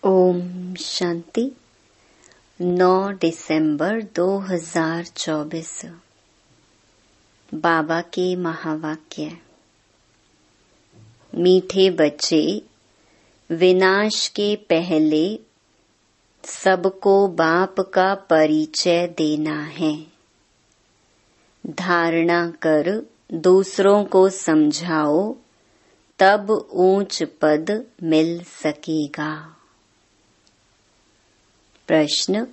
ओम शांति। 9 दिसंबर 2024। बाबा के महावाक्य। मीठे बच्चे, विनाश के पहले सबको बाप का परिचय देना है। धारणा कर दूसरों को समझाओ, तब ऊंच पद मिल सकेगा। प्रश्न।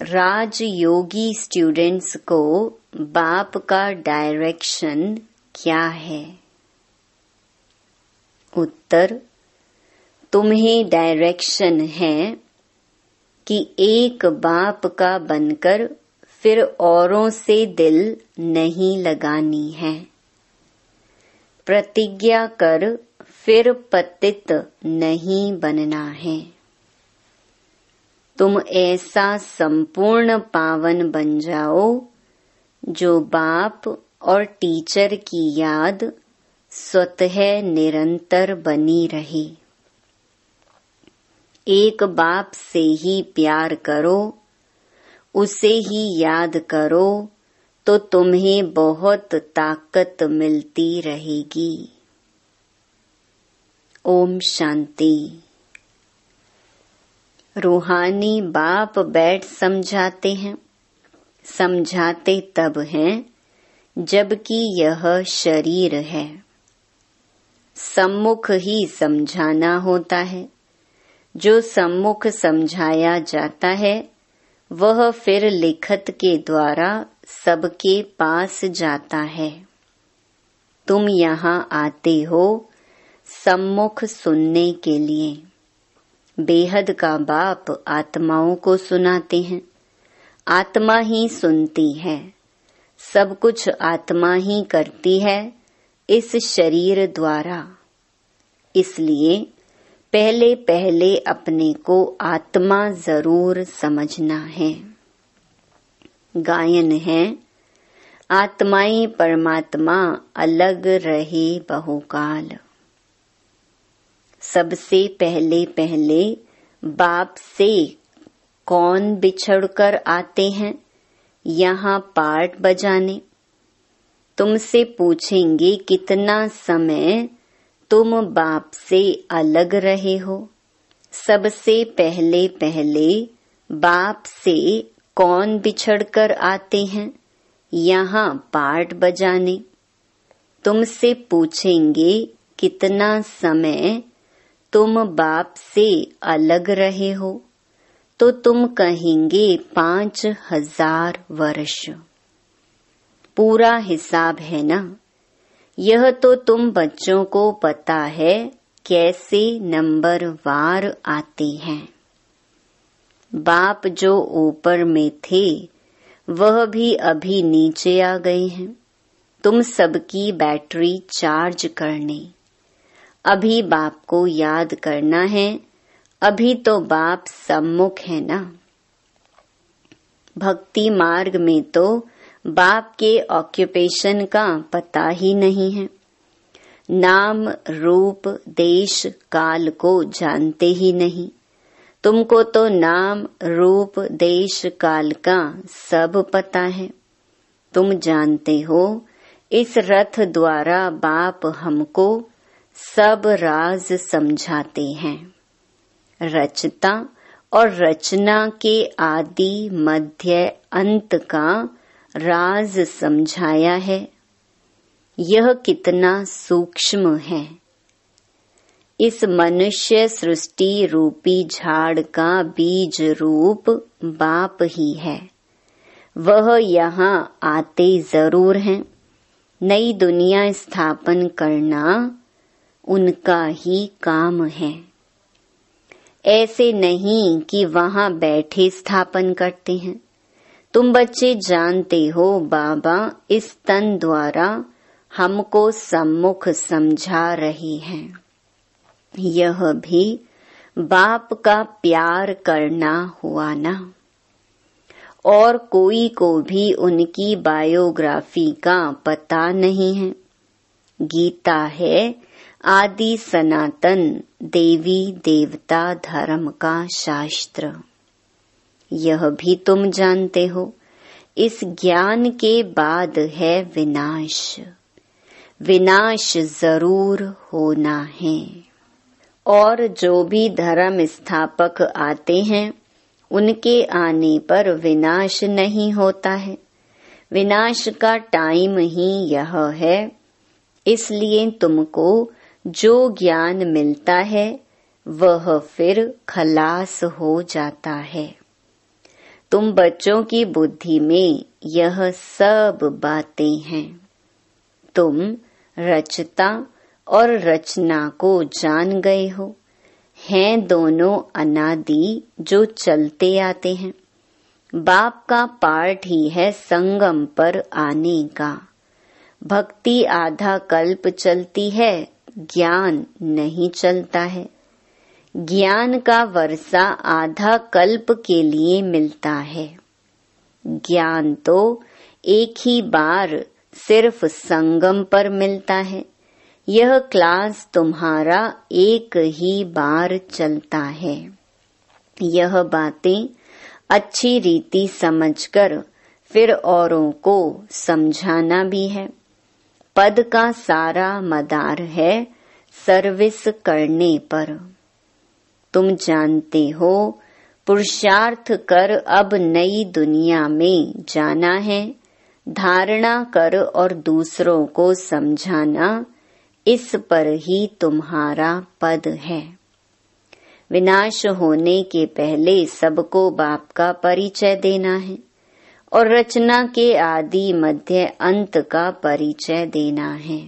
राजयोगी स्टूडेंट्स को बाप का डायरेक्शन क्या है? उत्तर। तुम्हें डायरेक्शन है कि एक बाप का बनकर फिर औरों से दिल नहीं लगानी है। प्रतिज्ञा कर फिर पतित नहीं बनना है। तुम ऐसा संपूर्ण पावन बन जाओ जो बाप और टीचर की याद स्वतः निरंतर बनी रहे। एक बाप से ही प्यार करो, उसे ही याद करो तो तुम्हें बहुत ताकत मिलती रहेगी। ओम शांति। रूहानी बाप बैठ समझाते हैं। समझाते तब हैं जबकि यह शरीर है। सम्मुख ही समझाना होता है। जो सम्मुख समझाया जाता है वह फिर लिखत के द्वारा सबके पास जाता है। तुम यहाँ आते हो सम्मुख सुनने के लिए। बेहद का बाप आत्माओं को सुनाते हैं। आत्मा ही सुनती है। सब कुछ आत्मा ही करती है इस शरीर द्वारा। इसलिए पहले पहले अपने को आत्मा जरूर समझना है। गायन है, आत्माएं परमात्मा अलग रहे बहुकाल। सबसे पहले पहले बाप से कौन बिछड़कर आते हैं यहाँ पार्ट बजाने। तुमसे पूछेंगे कितना समय तुम बाप से अलग रहे हो। सबसे पहले पहले बाप से कौन बिछड़कर आते हैं यहाँ पार्ट बजाने। तुमसे पूछेंगे कितना समय तुम बाप से अलग रहे हो तो तुम कहेंगे 5000 वर्ष। पूरा हिसाब है ना। यह तो तुम बच्चों को पता है कैसे नंबर वार आते हैं। बाप जो ऊपर में थे वह भी अभी नीचे आ गए हैं तुम सबकी बैटरी चार्ज करने। अभी बाप को याद करना है। अभी तो बाप सम्मुख है ना। भक्ति मार्ग में तो बाप के ऑक्यूपेशन का पता ही नहीं है। नाम रूप देश काल को जानते ही नहीं। तुमको तो नाम रूप देश काल का सब पता है। तुम जानते हो इस रथ द्वारा बाप हमको सब राज समझाते हैं। रचता और रचना के आदि मध्य अंत का राज समझाया है। यह कितना सूक्ष्म है। इस मनुष्य सृष्टि रूपी झाड़ का बीज रूप बाप ही है। वह यहाँ आते जरूर हैं। नई दुनिया स्थापन करना उनका ही काम है। ऐसे नहीं कि वहाँ बैठे स्थापन करते हैं। तुम बच्चे जानते हो बाबा इस तन द्वारा हमको सम्मुख समझा रहे हैं। यह भी बाप का प्यार करना हुआ ना। और कोई को भी उनकी बायोग्राफी का पता नहीं है। गीता है आदि सनातन देवी देवता धर्म का शास्त्र। यह भी तुम जानते हो, इस ज्ञान के बाद है विनाश। विनाश जरूर होना है। और जो भी धर्म स्थापक आते हैं, उनके आने पर विनाश नहीं होता है। विनाश का टाइम ही यह है। इसलिए तुमको जो ज्ञान मिलता है वह फिर खलास हो जाता है। तुम बच्चों की बुद्धि में यह सब बातें हैं। तुम रचता और रचना को जान गए हो, हैं दोनों अनादि जो चलते आते हैं। बाप का पार्ट ही है संगम पर आने का। भक्ति आधा कल्प चलती है, ज्ञान नहीं चलता है। ज्ञान का वर्षा आधा कल्प के लिए मिलता है। ज्ञान तो एक ही बार सिर्फ संगम पर मिलता है। यह क्लास तुम्हारा एक ही बार चलता है। यह बातें अच्छी रीति समझकर फिर औरों को समझाना भी है। पद का सारा मदार है सर्विस करने पर। तुम जानते हो, पुरुषार्थ कर अब नई दुनिया में जाना है। धारणा कर और दूसरों को समझाना, इस पर ही तुम्हारा पद है। विनाश होने के पहले सबको बाप का परिचय देना है और रचना के आदि मध्य अंत का परिचय देना है।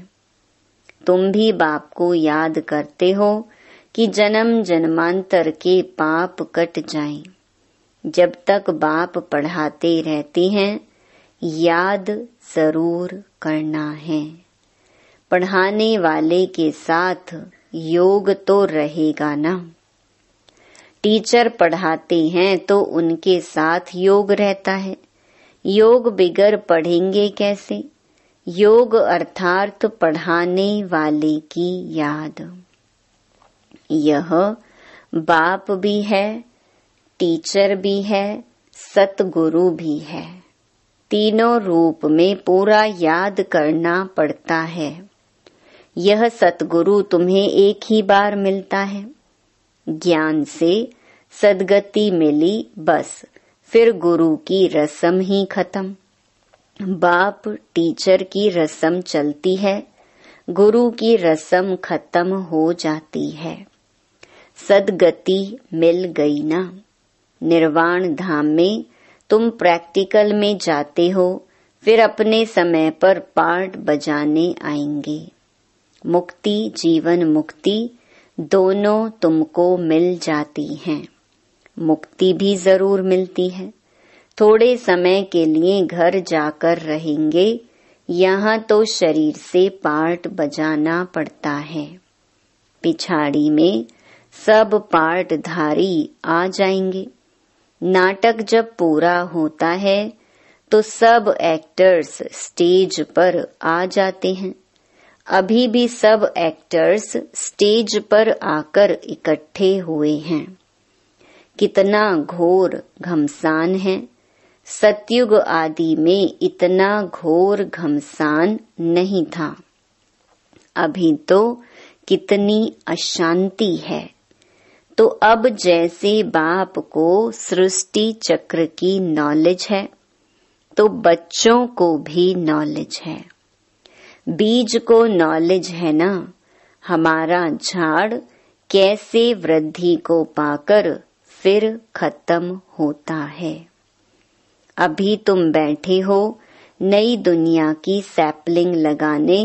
तुम भी बाप को याद करते हो कि जन्म जन्मांतर के पाप कट जाएं। जब तक बाप पढ़ाते रहते हैं, याद जरूर करना है। पढ़ाने वाले के साथ योग तो रहेगा ना। टीचर पढ़ाते हैं तो उनके साथ योग रहता है। योग बिगर पढ़ेंगे कैसे? योग अर्थात पढ़ाने वाले की याद। यह बाप भी है, टीचर भी है, सतगुरु भी है। तीनों रूप में पूरा याद करना पड़ता है। यह सतगुरु तुम्हें एक ही बार मिलता है। ज्ञान से सद्गति मिली, बस फिर गुरु की रस्म ही खत्म। बाप टीचर की रस्म चलती है, गुरु की रस्म खत्म हो जाती है। सद्गति मिल गई ना। निर्वाण धाम में तुम प्रैक्टिकल में जाते हो, फिर अपने समय पर पार्ट बजाने आएंगे। मुक्ति, जीवन मुक्ति दोनों तुमको मिल जाती हैं। मुक्ति भी जरूर मिलती है। थोड़े समय के लिए घर जाकर रहेंगे, यहाँ तो शरीर से पार्ट बजाना पड़ता है। पिछाड़ी में सब पार्टधारी आ जाएंगे। नाटक जब पूरा होता है तो सब एक्टर्स स्टेज पर आ जाते हैं। अभी भी सब एक्टर्स स्टेज पर आकर इकट्ठे हुए हैं। कितना घोर घमसान है। सतयुग आदि में इतना घोर घमसान नहीं था। अभी तो कितनी अशांति है। तो अब जैसे बाप को सृष्टि चक्र की नॉलेज है, तो बच्चों को भी नॉलेज है। बीज को नॉलेज है ना, हमारा झाड़ कैसे वृद्धि को पाकर फिर खत्म होता है। अभी तुम बैठे हो नई दुनिया की सैपलिंग लगाने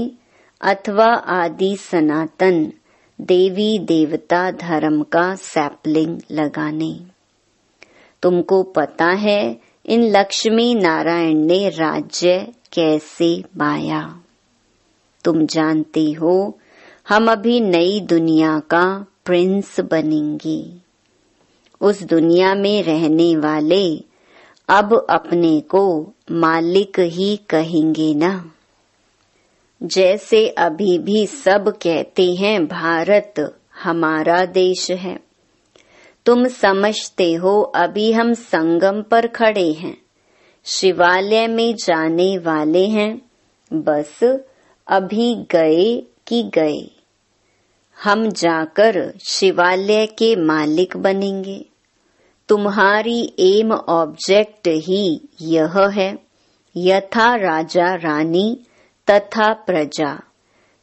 अथवा आदि सनातन देवी देवता धर्म का सैपलिंग लगाने। तुमको पता है इन लक्ष्मी नारायण ने राज्य कैसे पाया। तुम जानते हो हम अभी नई दुनिया का प्रिंस बनेंगे। उस दुनिया में रहने वाले अब अपने को मालिक ही कहेंगे ना। जैसे अभी भी सब कहते हैं भारत हमारा देश है। तुम समझते हो अभी हम संगम पर खड़े हैं, शिवालय में जाने वाले हैं, बस अभी गए कि गए। हम जाकर शिवालय के मालिक बनेंगे। तुम्हारी एम ऑब्जेक्ट ही यह है। यथा राजा रानी तथा प्रजा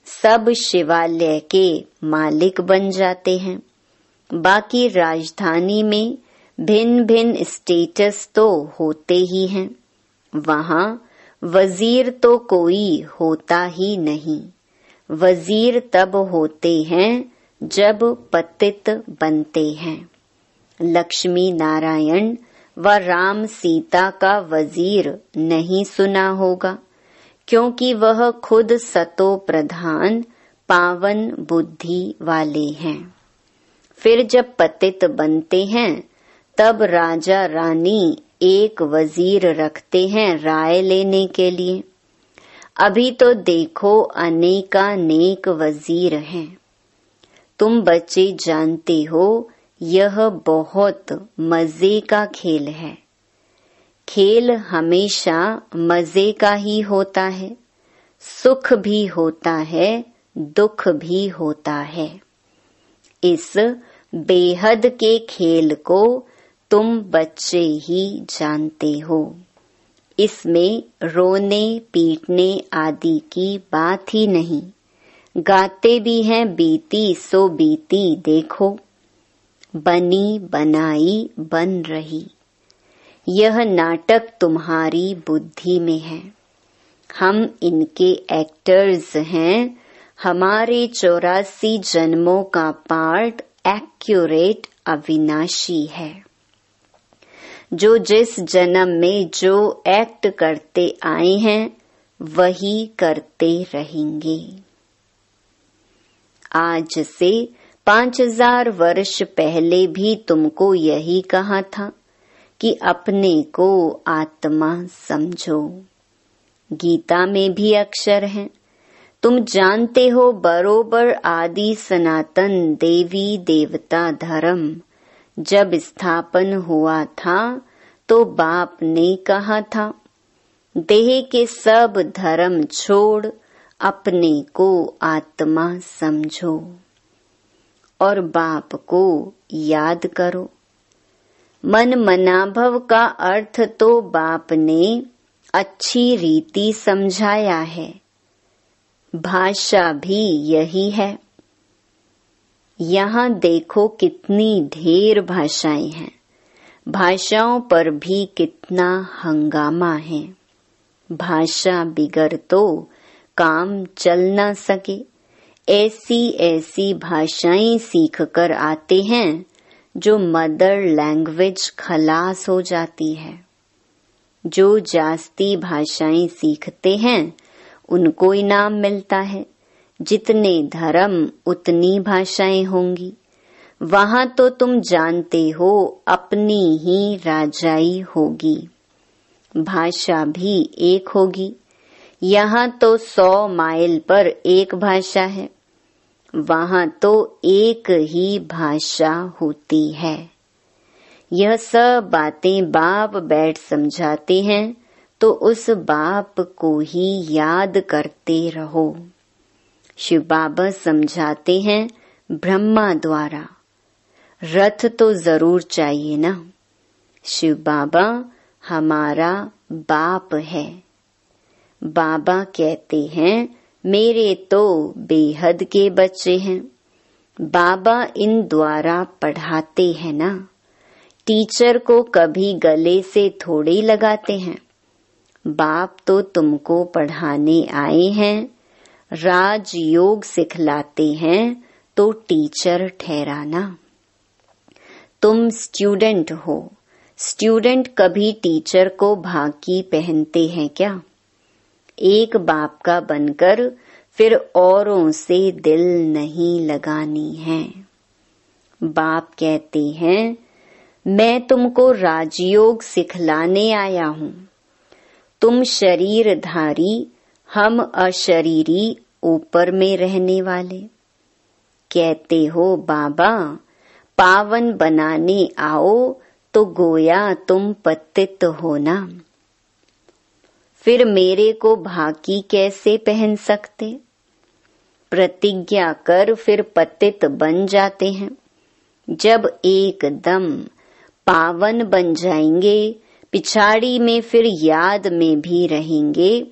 सब शिवालय के मालिक बन जाते हैं। बाकी राजधानी में भिन्न भिन्न स्टेटस तो होते ही हैं। वहाँ वजीर तो कोई होता ही नहीं। वजीर तब होते हैं जब पतित बनते हैं। लक्ष्मी नारायण व राम सीता का वजीर नहीं सुना होगा, क्योंकि वह खुद सतो प्रधान पावन बुद्धि वाले हैं। फिर जब पतित बनते हैं तब राजा रानी एक वजीर रखते हैं राय लेने के लिए। अभी तो देखो अनेकानेक वजीर हैं। तुम बच्चे जानते हो यह बहुत मजे का खेल है। खेल हमेशा मजे का ही होता है। सुख भी होता है, दुख भी होता है। इस बेहद के खेल को तुम बच्चे ही जानते हो। इसमें रोने पीटने आदि की बात ही नहीं। गाते भी हैं बीती सो बीती देखो, बनी बनाई बन रही। यह नाटक तुम्हारी बुद्धि में है। हम इनके एक्टर्स हैं। हमारे 84 जन्मों का पार्ट एक्यूरेट अविनाशी है। जो जिस जन्म में जो एक्ट करते आए हैं वही करते रहेंगे। आज से 5000 वर्ष पहले भी तुमको यही कहा था कि अपने को आत्मा समझो। गीता में भी अक्षर हैं। तुम जानते हो बरोबर आदि सनातन देवी देवता धर्म जब स्थापन हुआ था तो बाप ने कहा था, देह के सब धर्म छोड़ अपने को आत्मा समझो और बाप को याद करो। मन मनाभव का अर्थ तो बाप ने अच्छी रीति समझाया है। भाषा भी यही है। यहाँ देखो कितनी ढेर भाषाएं हैं। भाषाओं पर भी कितना हंगामा है। भाषा बिगर तो काम चल ना सके। ऐसी ऐसी भाषाएं सीख कर आते हैं जो मदर लैंग्वेज खलास हो जाती है। जो जास्ती भाषाएं सीखते हैं उनको इनाम मिलता है। जितने धर्म उतनी भाषाएं होंगी। वहां तो तुम जानते हो अपनी ही राजाई होगी। भाषा भी एक होगी। यहाँ तो 100 माइल पर एक भाषा है। वहां तो एक ही भाषा होती है। यह सब बातें बाप बैठ समझाते हैं तो उस बाप को ही याद करते रहो। शिव बाबा समझाते हैं ब्रह्मा द्वारा। रथ तो जरूर चाहिए ना। शिव बाबा हमारा बाप है। बाबा कहते हैं मेरे तो बेहद के बच्चे हैं। बाबा इन द्वारा पढ़ाते हैं ना। टीचर को कभी गले से थोड़ी लगाते हैं। बाप तो तुमको पढ़ाने आए हैं। राजयोग सिखलाते हैं तो टीचर ठहराना। तुम स्टूडेंट हो। स्टूडेंट कभी टीचर को भाकी पहनते हैं क्या? एक बाप का बनकर फिर औरों से दिल नहीं लगानी है। बाप कहते हैं मैं तुमको राजयोग सिखलाने आया हूँ। तुम शरीरधारी हम अशरीरी ऊपर में रहने वाले। कहते हो बाबा पावन बनाने आओ, तो गोया तुम पतित हो ना। फिर मेरे को भाकी कैसे पहन सकते? प्रतिज्ञा कर फिर पतित बन जाते हैं। जब एकदम पावन बन जाएंगे, पिछाड़ी में फिर याद में भी रहेंगे।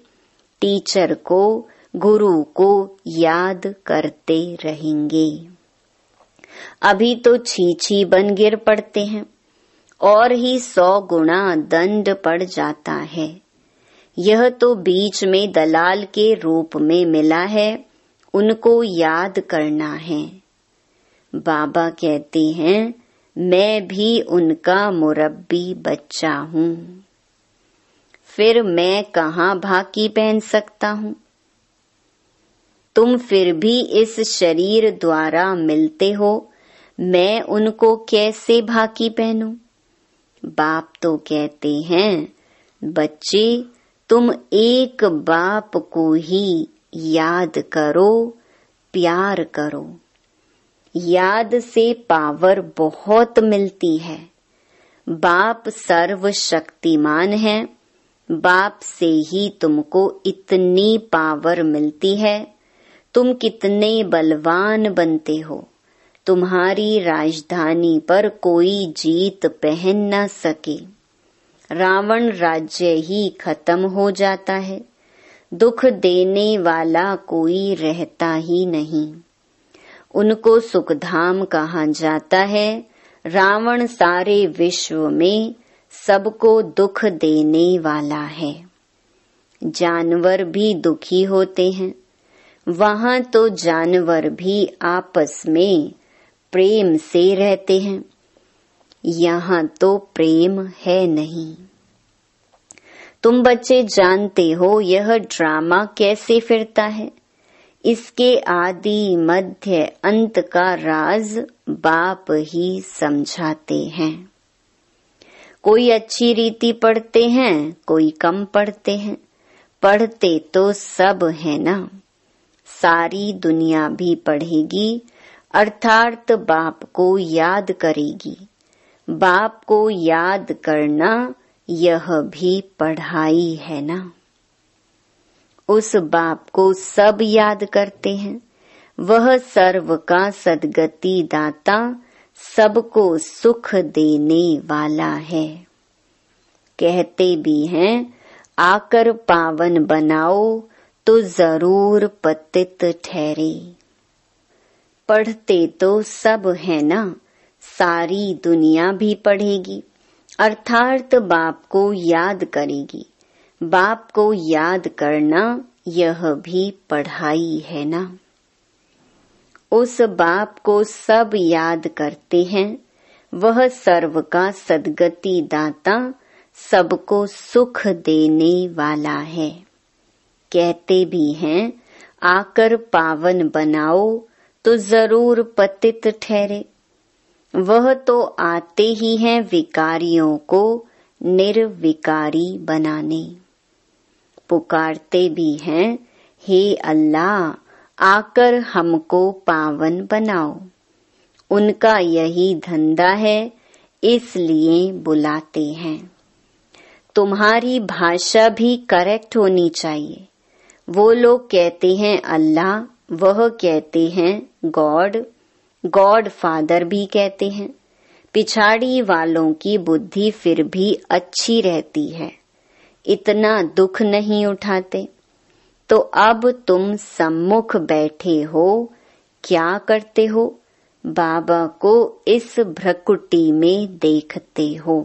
टीचर को, गुरु को याद करते रहेंगे। अभी तो छी बन गिर पड़ते हैं और ही 100 गुना दंड पड़ जाता है। यह तो बीच में दलाल के रूप में मिला है, उनको याद करना है। बाबा कहते हैं मैं भी उनका मुरब्बी बच्चा हूँ। फिर मैं कहाँ भाकी पहन सकता हूँ? तुम फिर भी इस शरीर द्वारा मिलते हो, मैं उनको कैसे भाकी पहनूं? बाप तो कहते हैं बच्चे तुम एक बाप को ही याद करो, प्यार करो। याद से पावर बहुत मिलती है। बाप सर्वशक्तिमान है। बाप से ही तुमको इतनी पावर मिलती है। तुम कितने बलवान बनते हो। तुम्हारी राजधानी पर कोई जीत पहन न सके। रावण राज्य ही खत्म हो जाता है। दुख देने वाला कोई रहता ही नहीं। उनको सुखधाम कहा जाता है। रावण सारे विश्व में सबको दुख देने वाला है। जानवर भी दुखी होते हैं। वहाँ तो जानवर भी आपस में प्रेम से रहते हैं। यहाँ तो प्रेम है नहीं। तुम बच्चे जानते हो यह ड्रामा कैसे फिरता है। इसके आदि मध्य अंत का राज बाप ही समझाते हैं। कोई अच्छी रीति पढ़ते हैं, कोई कम पढ़ते हैं। पढ़ते तो सब है ना। सारी दुनिया भी पढ़ेगी, अर्थात बाप को याद करेगी। बाप को याद करना यह भी पढ़ाई है ना। उस बाप को सब याद करते हैं। वह सर्व का सद्गति दाता, सबको सुख देने वाला है। कहते भी हैं आकर पावन बनाओ, तो जरूर पतित ठहरे। पढ़ते तो सब है ना। सारी दुनिया भी पढ़ेगी, अर्थात बाप को याद करेगी। बाप को याद करना यह भी पढ़ाई है ना। उस बाप को सब याद करते हैं। वह सर्व का सद्गति दाता, सबको सुख देने वाला है। कहते भी हैं आकर पावन बनाओ, तो जरूर पतित ठहरे। वह तो आते ही हैं विकारियों को निर्विकारी बनाने। पुकारते भी हैं हे अल्लाह, आकर हमको पावन बनाओ। उनका यही धंधा है, इसलिए बुलाते हैं। तुम्हारी भाषा भी करेक्ट होनी चाहिए। वो लोग कहते हैं अल्लाह, वह कहते हैं गॉड, गॉड फादर भी कहते हैं। पिछाड़ी वालों की बुद्धि फिर भी अच्छी रहती है, इतना दुख नहीं उठाते। तो अब तुम सम्मुख बैठे हो, क्या करते हो? बाबा को इस भ्रकुटी में देखते हो।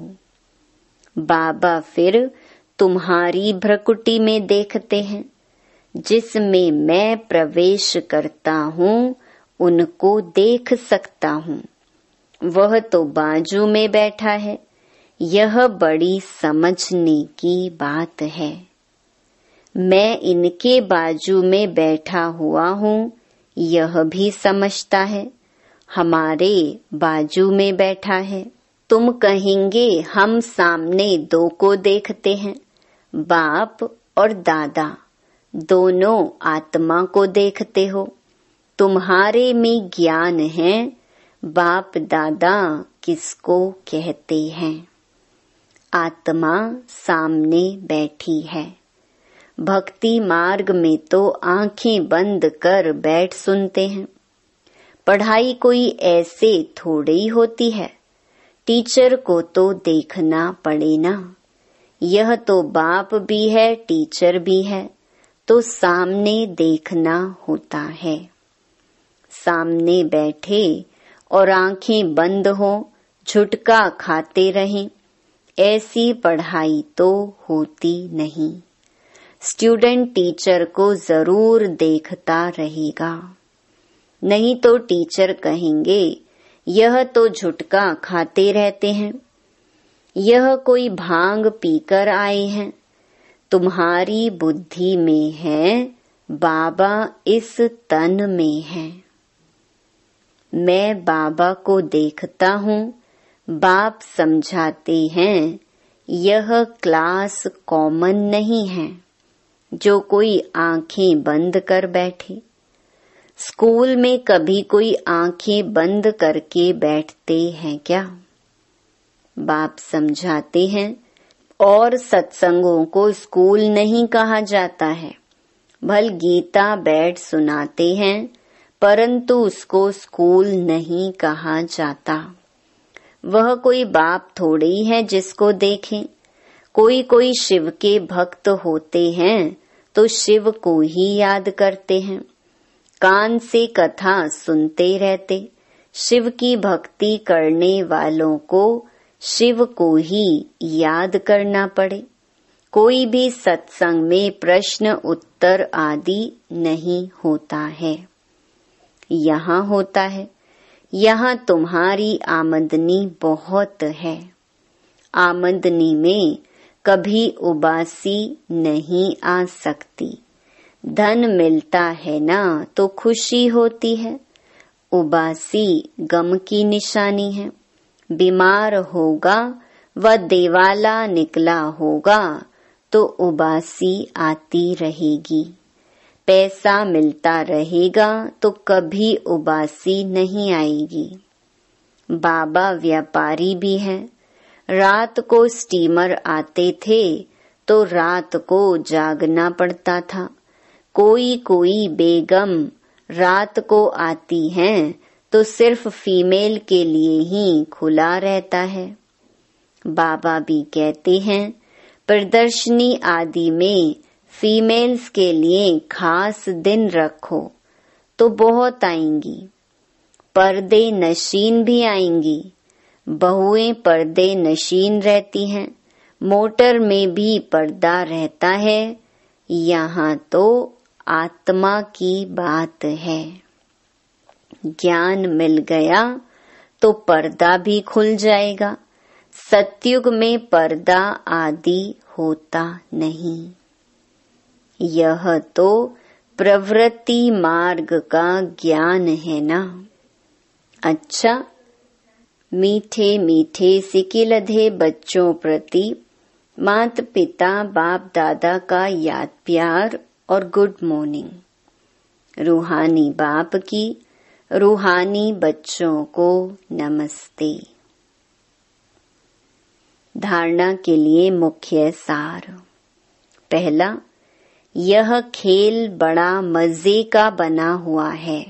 बाबा फिर तुम्हारी भ्रकुटी में देखते हैं। जिसमें मैं प्रवेश करता हूँ, उनको देख सकता हूँ। वह तो बाजू में बैठा है। यह बड़ी समझने की बात है। मैं इनके बाजू में बैठा हुआ हूँ, यह भी समझता है। हमारे बाजू में बैठा है। तुम कहेंगे हम सामने दो को देखते हैं, बाप और दादा। दोनों आत्मा को देखते हो। तुम्हारे में ज्ञान है, बाप दादा किसको कहते हैं। आत्मा सामने बैठी है। भक्ति मार्ग में तो आंखें बंद कर बैठ सुनते हैं। पढ़ाई कोई ऐसे थोड़ी ही होती है, टीचर को तो देखना पड़े ना। यह तो बाप भी है, टीचर भी है, तो सामने देखना होता है। सामने बैठे और आंखें बंद हो, झुटका खाते रहें, ऐसी पढ़ाई तो होती नहीं। स्टूडेंट टीचर को जरूर देखता रहेगा, नहीं तो टीचर कहेंगे यह तो झुटका खाते रहते हैं, यह कोई भांग पीकर आए हैं। तुम्हारी बुद्धि में है, बाबा इस तन में है। मैं बाबा को देखता हूँ, बाप समझाते हैं यह क्लास कॉमन नहीं है जो कोई आंखें बंद कर बैठे। स्कूल में कभी कोई आंखें बंद करके बैठते हैं क्या? बाप समझाते हैं और सत्संगों को स्कूल नहीं कहा जाता है। भल गीता बैठ सुनाते हैं, परंतु उसको स्कूल नहीं कहा जाता। वह कोई बाप थोड़ी है जिसको देखें। कोई शिव के भक्त होते हैं तो शिव को ही याद करते हैं, कान से कथा सुनते रहते। शिव की भक्ति करने वालों को शिव को ही याद करना पड़े। कोई भी सत्संग में प्रश्न उत्तर आदि नहीं होता है। यहाँ होता है। यहाँ तुम्हारी आमदनी बहुत है। आमदनी में कभी उबासी नहीं आ सकती। धन मिलता है ना तो खुशी होती है, उबासी गम की निशानी है। बीमार होगा व देवाला निकला होगा तो उबासी आती रहेगी। पैसा मिलता रहेगा तो कभी उबासी नहीं आएगी। बाबा व्यापारी भी है। रात को स्टीमर आते थे तो रात को जागना पड़ता था। कोई बेगम रात को आती हैं तो सिर्फ फीमेल के लिए ही खुला रहता है। बाबा भी कहते हैं प्रदर्शनी आदि में फीमेल्स के लिए खास दिन रखो तो बहुत आएंगी। पर्दे नशीन भी आएंगी। बहुएं पर्दे नशीन रहती हैं। मोटर में भी पर्दा रहता है। यहाँ तो आत्मा की बात है। ज्ञान मिल गया तो पर्दा भी खुल जाएगा। सतयुग में पर्दा आदि होता नहीं। यह तो प्रवृत्ति मार्ग का ज्ञान है ना। अच्छा, मीठे मीठे सिकिलधे बच्चों प्रति माता पिता बाप दादा का याद प्यार और गुड मॉर्निंग। रूहानी बाप की रूहानी बच्चों को नमस्ते। धारणा के लिए मुख्य सार। पहला, यह खेल बड़ा मजे का बना हुआ है।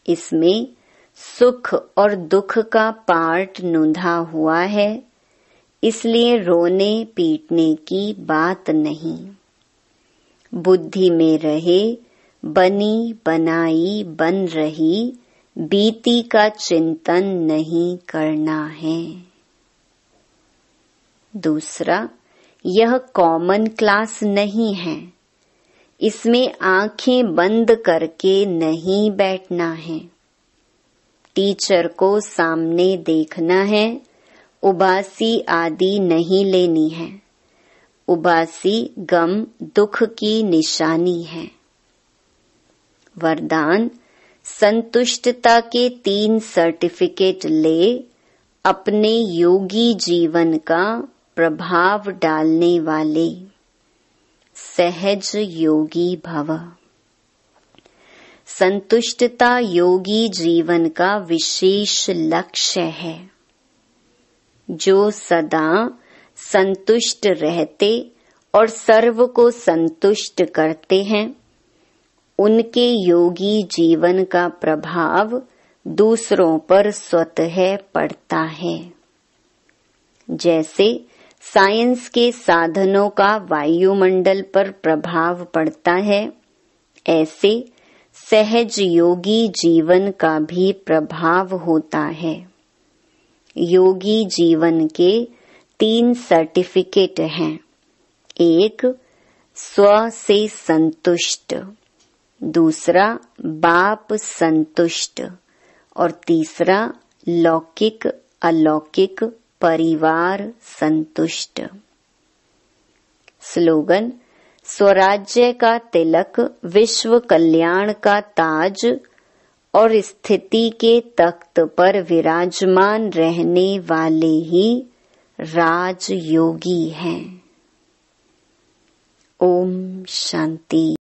इसमें सुख और दुख का पार्ट नूंधा हुआ है, इसलिए रोने पीटने की बात नहीं। बुद्धि में रहे बनी बनाई बन रही बीती का चिंतन नहीं करना है। दूसरा, यह कॉमन क्लास नहीं है। इसमें आंखें बंद करके नहीं बैठना है। टीचर को सामने देखना है। उबासी आदि नहीं लेनी है। उबासी गम दुख की निशानी है। वरदान, संतुष्टता के 3 सर्टिफिकेट ले अपने योगी जीवन का प्रभाव डालने वाले। सहज योगी भव। संतुष्टता योगी जीवन का विशेष लक्ष्य है। जो सदा संतुष्ट रहते और सर्व को संतुष्ट करते हैं, उनके योगी जीवन का प्रभाव दूसरों पर स्वतः पड़ता है। जैसे साइंस के साधनों का वायुमंडल पर प्रभाव पड़ता है, ऐसे सहज योगी जीवन का भी प्रभाव होता है। योगी जीवन के 3 सर्टिफिकेट हैं। एक, स्व से संतुष्ट, दूसरा बाप संतुष्ट और तीसरा लौकिक अलौकिक परिवार संतुष्ट। स्लोगन: स्वराज्य का तिलक, विश्व कल्याण का ताज और स्थिति के तख्त पर विराजमान रहने वाले ही राजयोगी हैं। ओम शांति।